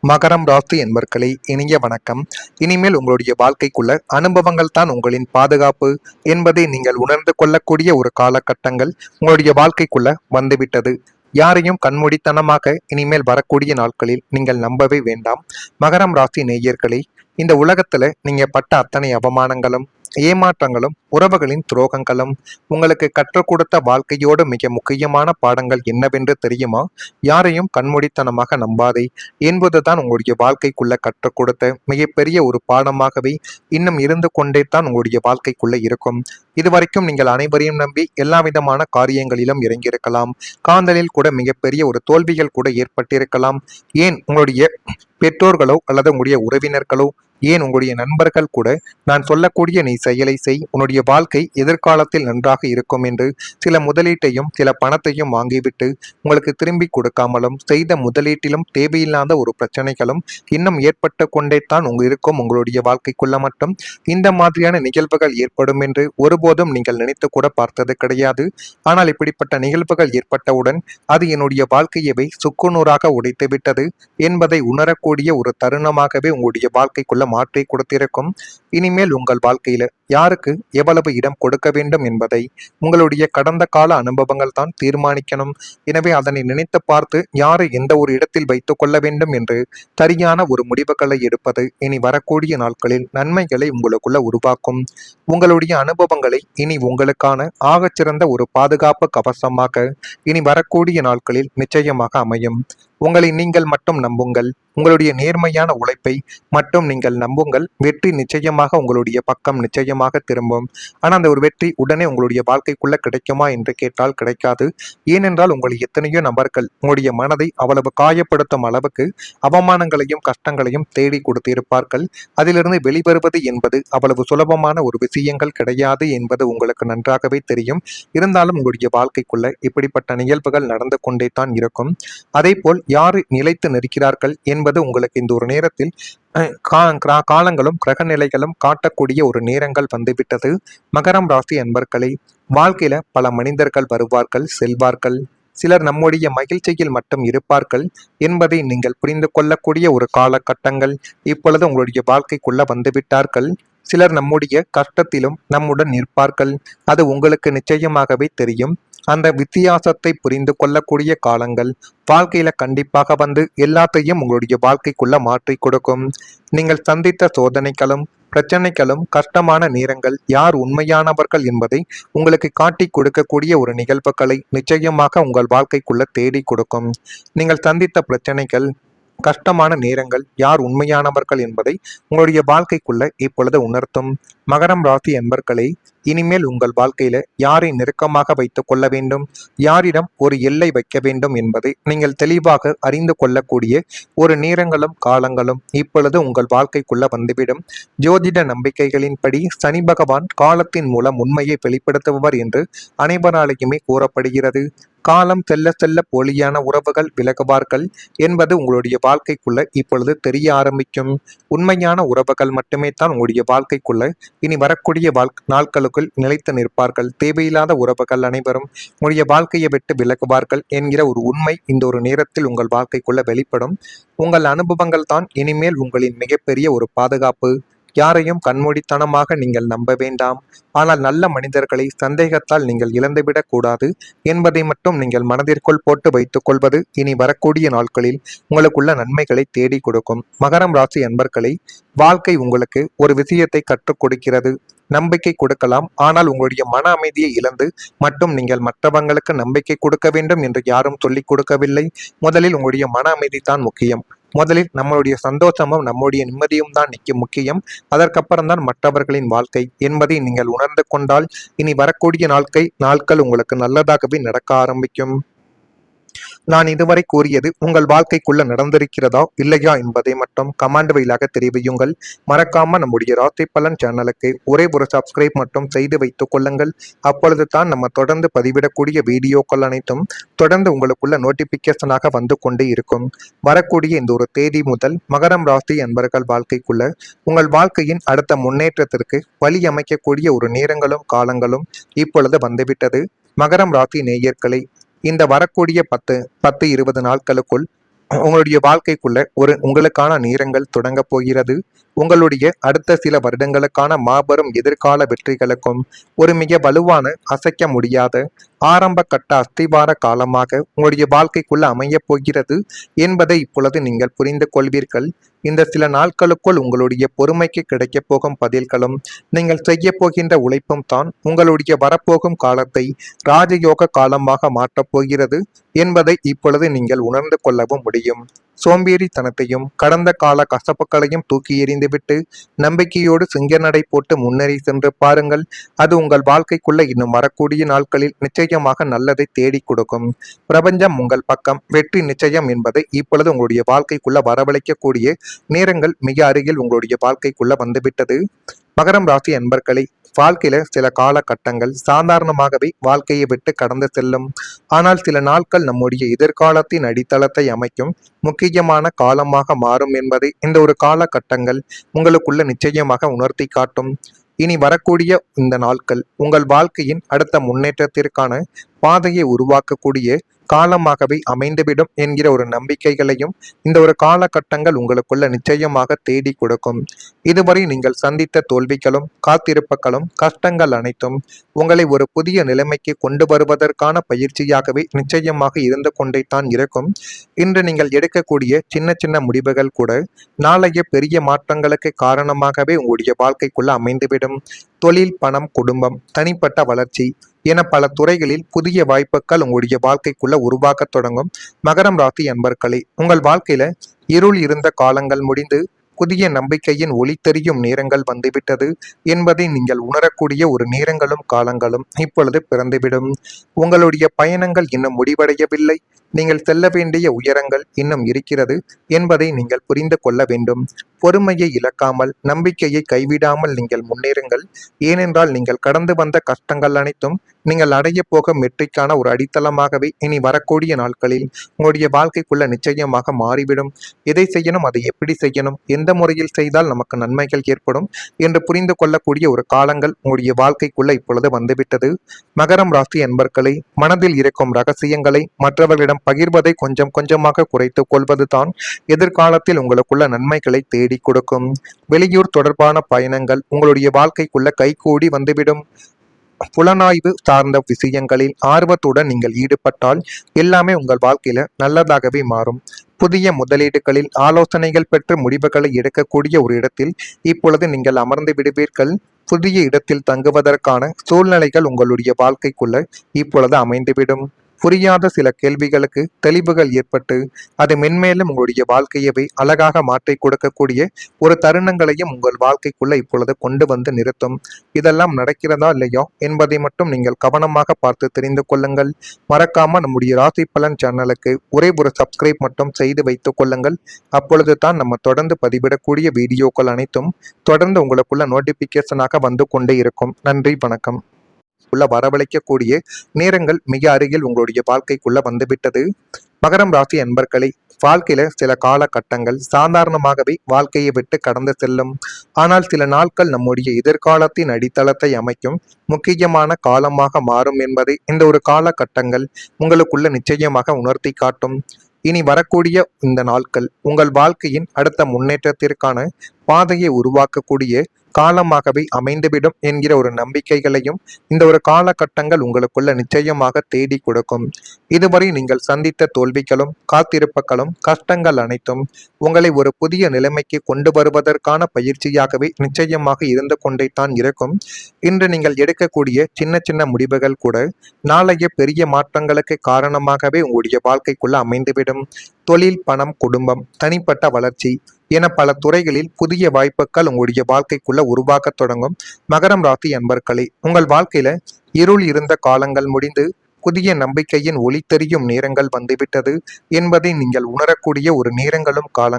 மகரம் ராசி என்பர்களே, இனிய வணக்கம். இனிமேல் உங்களுடைய வாழ்க்கைக்குள்ள அனுபவங்கள் தான் உங்களின் பாதுகாப்பு என்பதை நீங்கள் உணர்ந்து கொள்ளக்கூடிய ஒரு காலகட்டங்கள் உங்களுடைய வாழ்க்கைக்குள்ள வந்துவிட்டது. யாரையும் கண்மூடித்தனமாக இனிமேல் வரக்கூடிய நாட்களில் நீங்கள் நம்பவே வேண்டாம். மகரம் ராசி நேயர்களே, இந்த உலகத்துல நீங்க பட்ட அத்தனை அவமானங்களும் ஏமாற்றங்களும் உறவுகளின் துரோகங்களும் உங்களுக்கு கற்றுக் கொடுத்த வாழ்க்கையோடு மிக முக்கியமான பாடங்கள் என்னவென்று தெரியுமா? யாரையும் கண்மூடித்தனமாக நம்பாதே என்பதுதான் உங்களுடைய வாழ்க்கைக்குள்ள கற்றுக் கொடுத்த மிகப்பெரிய ஒரு பாடமாகவே இன்னும் இருந்து கொண்டே தான் உங்களுடைய வாழ்க்கைக்குள்ள இருக்கும். இதுவரைக்கும் நீங்கள் அனைவரையும் நம்பி எல்லா விதமான காரியங்களிலும் இறங்கியிருக்கலாம். காதலில் கூட மிகப்பெரிய ஒரு தோல்விகள் கூட ஏற்பட்டிருக்கலாம். ஏன் உங்களுடைய பெற்றோர்களோ அல்லது உங்களுடைய உறவினர்களோ, ஏன் உங்களுடைய நண்பர்கள் கூட நான் சொல்லக்கூடிய நீ செயலை செய், உன்னுடைய வாழ்க்கை எதிர்காலத்தில் நன்றாக இருக்கும் என்று சில முதலீட்டையும் சில பணத்தையும் வாங்கிவிட்டு உங்களுக்கு திரும்பி கொடுக்காமலும் செய்த முதலீட்டிலும் தேவையில்லாத ஒரு பிரச்சனைகளும் இன்னும் ஏற்பட்டு கொண்டே தான் இருக்கும் உங்களுடைய வாழ்க்கைக்குள்ள மட்டும். இந்த மாதிரியான நிகழ்வுகள் ஏற்படும் என்று ஒருபோதும் நீங்கள் நினைத்து கூட பார்த்தது கிடையாது. ஆனால் இப்படிப்பட்ட நிகழ்வுகள் ஏற்பட்டவுடன் அது என்னுடைய வாழ்க்கையவை சுக்குநூறாக உடைத்து விட்டது என்பதை உணரக்கூடிய ஒரு தருணமாகவே உங்களுடைய வாழ்க்கைக்குள்ள மாற்றி கொடுத்திருக்கும். இனிமேல் உங்கள் வாழ்க்கையில யாருக்கு எவ்வளவு இடம் கொடுக்க வேண்டும் என்பதை உங்களுடைய கடந்த கால அனுபவங்கள் தான் தீர்மானிக்கணும். எனவே அதனை நினைத்து பார்த்து யாரை எந்த ஒரு இடத்தில் வைத்துக் கொள்ள வேண்டும் என்று சரியான ஒரு முடிவுகளை எடுப்பது இனி வரக்கூடிய நாட்களில் நன்மைகளை உங்களுக்குள்ள உருவாக்கும். உங்களுடைய அனுபவங்களை இனி உங்களுக்கான ஆகச்சிறந்த ஒரு பாதுகாப்பு கவசமாக இனி வரக்கூடிய நாட்களில் நிச்சயமாக அமையும். உங்களை நீங்கள் மட்டும் நம்புங்கள். உங்களுடைய நேர்மையான உழைப்பை மட்டும் நீங்கள் நம்புங்கள். வெற்றி நிச்சயமாக உங்களுடைய பக்கம் நிச்சயமாக திரும்பும். ஆனால் அந்த ஒரு வெற்றி உடனே உங்களுடைய வாழ்க்கைக்குள்ள கிடைக்குமா என்று கேட்டால் கிடைக்காது. ஏனென்றால் உங்களை எத்தனையோ நபர்கள் உங்களுடைய மனதை அவ்வளவு காயப்படுத்தும் அளவுக்கு அவமானங்களையும் கஷ்டங்களையும் தேடி கொடுத்திருப்பார்கள். அதிலிருந்து வெளிவருவது என்பது அவ்வளவு சுலபமான ஒரு விஷயங்கள் கிடையாது என்பது உங்களுக்கு நன்றாகவே தெரியும். இருந்தாலும் உங்களுடைய வாழ்க்கைக்குள்ள இப்படிப்பட்ட நிகழ்வுகள் நடந்து கொண்டே தான் இருக்கும். அதே போல் யாரு நிலைத்து நிற்கிறார்கள் என்பது உங்களுக்கு இந்த ஒரு நேரத்தில் காலங்களும் கிரக நிலைகளும் காட்டக்கூடிய ஒரு நேரங்கள் வந்துவிட்டது. மகரம் ராசி அன்பர்களே, வாழ்க்கையில பல மனிதர்கள் வருவார்கள், செல்வார்கள். சிலர் நம்முடைய மகிழ்ச்சியில் மட்டும் இருப்பார்கள் என்பதை நீங்கள் புரிந்து கொள்ளக்கூடிய ஒரு காலகட்டங்கள் இப்பொழுது உங்களுடைய வாழ்க்கைக்குள்ள வந்துவிட்டார்கள். சிலர் நம்முடைய கஷ்டத்திலும் நம்முடன் நிற்பார்கள். அது உங்களுக்கு நிச்சயமாகவே தெரியும். அந்த வித்தியாசத்தை புரிந்து கொள்ளக்கூடிய காலங்கள் வாழ்க்கையில கண்டிப்பாக வந்து எல்லாத்தையும் உங்களுடைய வாழ்க்கைக்குள்ள மாற்றி கொடுக்கும். நீங்கள் சந்தித்த சோதனைகளும் பிரச்சனைகளும் கஷ்டமான நேரங்கள் யார் உண்மையானவர்கள் என்பதை உங்களுக்கு காட்டி கொடுக்கக்கூடிய ஒரு நிகழ்வுகளை நிச்சயமாக உங்கள் வாழ்க்கைக்குள்ள தேடி கொடுக்கும். நீங்கள் சந்தித்த பிரச்சனைகள் கஷ்டமான நேரங்கள் யார் உண்மையானவர்கள் என்பதை உங்களுடைய வாழ்க்கைக்குள்ள இப்பொழுது உணர்த்தும். மகரம் ராசி என்பர்களே, இனிமேல் உங்கள் வாழ்க்கையில யாரை நெருக்கமாக வைத்துக் கொள்ள வேண்டும், யாரிடம் ஒரு எல்லை வைக்க வேண்டும் என்பதை நீங்கள் தெளிவாக அறிந்து கொள்ளக்கூடிய ஒரு நேரங்களும் காலங்களும் இப்பொழுது உங்கள் வாழ்க்கைக்குள்ள வந்துவிடும். ஜோதிட நம்பிக்கைகளின்படி சனி பகவான் காலத்தின் மூலம் உண்மையை வெளிப்படுத்துபவர் என்று அனைவராலேயுமே கூறப்படுகிறது. காலம் செல்ல செல்ல போலியான உறவுகள் விலகுவார்கள் என்பது உங்களுடைய வாழ்க்கைக்குள்ள இப்பொழுது தெரிய ஆரம்பிக்கும். உண்மையான உறவுகள் மட்டுமே தான் உங்களுடைய வாழ்க்கைக்குள்ள இனி வரக்கூடிய நாட்களுக்குள் நிலைத்து நிற்பார்கள். தேவையில்லாத உறவுகள் அனைவரும் உங்களுடைய வாழ்க்கையை விட்டு விலகுவார்கள் என்கிற ஒரு உண்மை இந்த ஒரு நேரத்தில் உங்கள் வாழ்க்கைக்குள்ள வெளிப்படும். உங்கள் அனுபவங்கள் தான் இனிமேல் உங்களின் மிகப்பெரிய ஒரு பாதுகாப்பு. யாரையும் கண்மூடித்தனமாக நீங்கள் நம்ப வேண்டாம். ஆனால் நல்ல மனிதர்களை சந்தேகத்தால் நீங்கள் இழந்துவிடக் கூடாது என்பதை மட்டும் நீங்கள் மனதிற்குள் போட்டு வைத்துக் கொள்வது இனி வரக்கூடிய நாட்களில் உங்களுக்குள்ள நன்மைகளை தேடி கொடுக்கும். மகரம் ராசி அன்பர்களை, வாழ்க்கை உங்களுக்கு ஒரு விஷயத்தை கற்றுக் கொடுக்கிறது. நம்பிக்கை கொடுக்கலாம். ஆனால் உங்களுடைய மன அமைதியை இழந்து மட்டும் நீங்கள் மற்றவங்களுக்கு நம்பிக்கை கொடுக்க வேண்டும் என்று யாரும் சொல்லிக் கொடுக்கவில்லை. முதலில் உங்களுடைய மன அமைதி தான் முக்கியம். முதலில் நம்மளுடைய சந்தோஷமும் நம்முடைய நிம்மதியும் தான் முக்கியம். அதற்கப்புறம் தான் மற்றவர்களின் வாழ்க்கை என்பதை நீங்கள் உணர்ந்து கொண்டால் இனி வரக்கூடிய நாட்கள் உங்களுக்கு நல்லதாகவே நடக்க ஆரம்பிக்கும். நான் இதுவரை கூறியது உங்கள் வாழ்க்கைக்குள்ள நடந்திருக்கிறதா இல்லையா என்பதை மட்டும் கமெண்ட் வழியாக தெரிவியுங்கள். மறக்காம நம்முடைய ராசி பலன் சேனலுக்கு ஒரே ஒரு சப்ஸ்கிரைப் மட்டும் செய்து வைத்துக் கொள்ளுங்கள். அப்பொழுது தான் நம்ம தொடர்ந்து பதிவிடக்கூடிய வீடியோக்கள் அனைத்தும் தொடர்ந்து உங்களுக்குள்ள நோட்டிபிகேஷனாக வந்து கொண்டே இருக்கும். வரக்கூடிய இந்த ஒரு தேதி முதல் மகரம் ராசி அன்பர்கள் வாழ்க்கைக்குள்ள உங்கள் வாழ்க்கையின் அடுத்த முன்னேற்றத்திற்கு வழி அமைக்கக்கூடிய ஒரு நேரங்களும் காலங்களும் இப்பொழுது வந்துவிட்டது. மகரம் ராசி நேயர்களை, இந்த வரக்கூடிய 10-20 நாட்களுக்குள் உங்களுடைய வாழ்க்கைக்குள்ள உங்களுக்கான நேரங்கள் தொடங்க போகிறது. உங்களுடைய அடுத்த சில வருடங்களுக்கான மாபெரும் எதிர்கால வெற்றிகளுக்கும் ஒரு மிக வலுவான அசைக்க முடியாத ஆரம்ப கட்ட அஸ்திவார காலமாக உங்களுடைய வாழ்க்கைக்குள்ள அமையப் போகிறது என்பதை இப்பொழுது நீங்கள் புரிந்து கொள்வீர்கள். இந்த சில நாட்களுக்குள் உங்களுடைய பொறுமைக்கு கிடைக்கப் போகும் பதில்களும் நீங்கள் செய்ய போகின்ற உழைப்பும் தான் உங்களுடைய வரப்போகும் காலத்தை ராஜயோக காலமாக மாற்றப் போகிறது என்பதை இப்பொழுது நீங்கள் உணர்ந்து கொள்ளவும் முடியும். சோம்பேறித்தனத்தையும் கடந்த கால கசப்புகளையும் தூக்கி எறிந்துவிட்டு நம்பிக்கையோடு சிங்கநடை போட்டு முன்னேறி சென்று பாருங்கள். அது உங்கள் வாழ்க்கைக்குள்ள இன்னும் வரக்கூடிய நாட்களில் நிச்சயமாக நல்லதை தேடி கொடுக்கும். பிரபஞ்சம் உங்கள் பக்கம், வெற்றி நிச்சயம் என்பதை இப்பொழுது உங்களுடைய வாழ்க்கைக்குள்ள வரவழைக்கக்கூடிய நேரங்கள் மிக அருகில் உங்களுடைய வாழ்க்கைக்குள்ள வந்துவிட்டது. மகரம் ராசி அன்பர்களை, வாழ்க்கையில சில காலகட்டங்கள் சாதாரணமாகவே வாழ்க்கையை விட்டு கடந்து செல்லும். ஆனால் சில நாட்கள் நம்முடைய எதிர்காலத்தின் அடித்தளத்தை அமைக்கும் முக்கியமான காலமாக மாறும் என்பதை இந்த ஒரு காலகட்டங்கள் உங்களுக்குள்ள நிச்சயமாக உணர்த்தி காட்டும். இனி வரக்கூடிய இந்த நாட்கள் உங்கள் வாழ்க்கையின் அடுத்த முன்னேற்றத்திற்கான பாதையை உருவாக்கக்கூடிய காலமாகவே அமைந்துவிடும் என்கிற ஒரு நம்பிக்கைகளையும் இந்த ஒரு காலகட்டங்கள் உங்களுக்குள்ள நிச்சயமாக தேடி கொடுக்கும். இதுவரை நீங்கள் சந்தித்த தோல்விகளும் காத்திருப்புகளும் கஷ்டங்கள் அனைத்தும் உங்களை ஒரு புதிய நிலைமைக்கு கொண்டு வருவதற்கான பயிற்சியாகவே நிச்சயமாக இருந்து கொண்டே தான் இருக்கும். இன்று நீங்கள் எடுக்கக்கூடிய சின்ன சின்ன முடிவுகள் கூட நாளைய பெரிய மாற்றங்களுக்கு காரணமாகவே உங்களுடைய வாழ்க்கைக்குள்ள அமைந்துவிடும். தொழில், பணம், குடும்பம், தனிப்பட்ட வளர்ச்சி என பல துறைகளில் புதிய வாய்ப்புகள் உங்களுடைய வாழ்க்கைக்குள்ள உருவாக்க தொடங்கும். மகரம் ராசி அன்பர்களே, உங்கள் வாழ்க்கையில இருள் இருந்த காலங்கள் முடிந்து புதிய நம்பிக்கையின் ஒளி தெரியும் நேரங்கள் வந்துவிட்டது என்பதை நீங்கள் உணரக்கூடிய ஒரு நேரங்களும் காலங்களும் இப்பொழுது பிறந்துவிடும். உங்களுடைய பயணங்கள் இன்னும் முடிவடையவில்லை. நீங்கள் செல்ல வேண்டிய உயரங்கள் இன்னும் இருக்கிறது என்பதை நீங்கள் புரிந்து கொள்ள வேண்டும். பொறுமையை இழக்காமல், நம்பிக்கையை கைவிடாமல் நீங்கள் முன்னேறுங்கள். ஏனென்றால் நீங்கள் கடந்து வந்த கஷ்டங்கள் அனைத்தும் நீங்கள் அடைய போகும் வெற்றிக்கான ஒரு அடித்தளமாகவே இனி வரக்கூடிய நாட்களில் உங்களுடைய வாழ்க்கைக்குள்ள நிச்சயமாக மாறிவிடும். எதை செய்யணும், அதை எப்படி செய்யணும், எந்த முறையில் செய்தால் நமக்கு நன்மைகள் ஏற்படும் என்று புரிந்து கொள்ளக்கூடிய ஒரு காலங்கள் உங்களுடைய வாழ்க்கைக்குள்ள இப்பொழுது வந்துவிட்டது. மகரம் ராசி அன்பர்களை, மனதில் இருக்கும் ரகசியங்களை மற்றவர்களிடம் பகிர்வதை கொஞ்சம் கொஞ்சமாக குறைத்துக் கொள்வதுதான் எதிர்காலத்தில் உங்களுக்குள்ள நன்மைகளை தேடி கொடுக்கும். வெளியூர் தொடர்பான பயணங்கள் உங்களுடைய வாழ்க்கைக்குள்ள கைகூடி வந்துவிடும். புலனாய்வு சார்ந்த விஷயங்களில் ஆர்வத்துடன் நீங்கள் ஈடுபட்டால் எல்லாமே உங்கள் வாழ்க்கையில நல்லதாகவே மாறும். புதிய முதலீடுகளில் ஆலோசனைகள் பெற்று முடிவுகளை எடுக்கக்கூடிய ஒரு இடத்தில் இப்பொழுது நீங்கள் அமர்ந்து விடுவீர்கள். புதிய இடத்தில் தங்குவதற்கான சூழ்நிலைகள் உங்களுடைய வாழ்க்கைக்குள்ள இப்பொழுது அமைந்துவிடும். புரியாத சில கேள்விகளுக்கு தெளிவுகள் ஏற்பட்டு அது மென்மேலும் உங்களுடைய வாழ்க்கையவே அழகாக மாற்றி கொடுக்கக்கூடிய ஒரு தருணங்களையும் உங்கள் வாழ்க்கைக்குள்ள இப்பொழுது கொண்டு வந்து நிறுத்தும். இதெல்லாம் நடக்கிறதா இல்லையா என்பதை மட்டும் நீங்கள் கவனமாக பார்த்து தெரிந்து கொள்ளுங்கள். மறக்காம நம்முடைய ராசி பலன் சேனலுக்கு ஒரே ஒரு சப்ஸ்கிரைப் மட்டும் செய்து வைத்துக் கொள்ளுங்கள். அப்பொழுது தான் நம்ம தொடர்ந்து பதிவிடக்கூடிய வீடியோக்கள் அனைத்தும் தொடர்ந்து உங்களுக்குள்ள நோட்டிபிகேஷனாக வந்து கொண்டே இருக்கும். நன்றி, வணக்கம். வரவழைக்கக்கூடிய நேரங்கள் மிக அருகில் உங்களுடைய வாழ்க்கைக்குள்ள வந்துவிட்டது. மகரம் ராசி அன்பர்களை, வாழ்க்கையில சில காலகட்டங்கள் சாதாரணமாகவே வாழ்க்கையை விட்டு கடந்து செல்லும். ஆனால் சில நாட்கள் நம்முடைய எதிர்காலத்தின் அடித்தளத்தை அமைக்கும் முக்கியமான காலமாக மாறும் என்பதை இந்த ஒரு காலகட்டங்கள் உங்களுக்குள்ள நிச்சயமாக உணர்த்தி காட்டும். இனி வரக்கூடிய இந்த நாட்கள் உங்கள் வாழ்க்கையின் அடுத்த முன்னேற்றத்திற்கான பாதையை உருவாக்கக்கூடிய காலமாகவே அமைந்துவிடும் என்கிற ஒரு நம்பிக்கைகளையும் இந்த ஒரு காலகட்டங்கள் உங்களுக்குள்ள நிச்சயமாக தேடி கொடுக்கும். இதுவரை நீங்கள் சந்தித்த தோல்விகளும் காத்திருப்புகளும் கஷ்டங்கள் அனைத்தும் உங்களை ஒரு புதிய நிலைமைக்கு கொண்டு வருவதற்கான பயிற்சியாகவே நிச்சயமாக இருந்து கொண்டே தான் இருக்கும். இன்று நீங்கள் எடுக்கக்கூடிய சின்ன சின்ன முடிவுகள் கூட நாளைய பெரிய மாற்றங்களுக்கு காரணமாகவே உங்களுடைய வாழ்க்கைக்குள்ள அமைந்துவிடும். தொழில், பணம், குடும்பம், தனிப்பட்ட வளர்ச்சி என பல துறைகளில் புதிய வாய்ப்புகள் உங்களுடைய வாழ்க்கைக்குள்ள உருவாக்க தொடங்கும். மகரம் ராசி அன்பர்களே, உங்கள் வாழ்க்கையில இருள் இருந்த காலங்கள் முடிந்து புதிய நம்பிக்கையின் ஒளி தெரியும் நேரங்கள் வந்துவிட்டது என்பதை நீங்கள் உணரக்கூடிய ஒரு நேரங்களும் காலங்கள்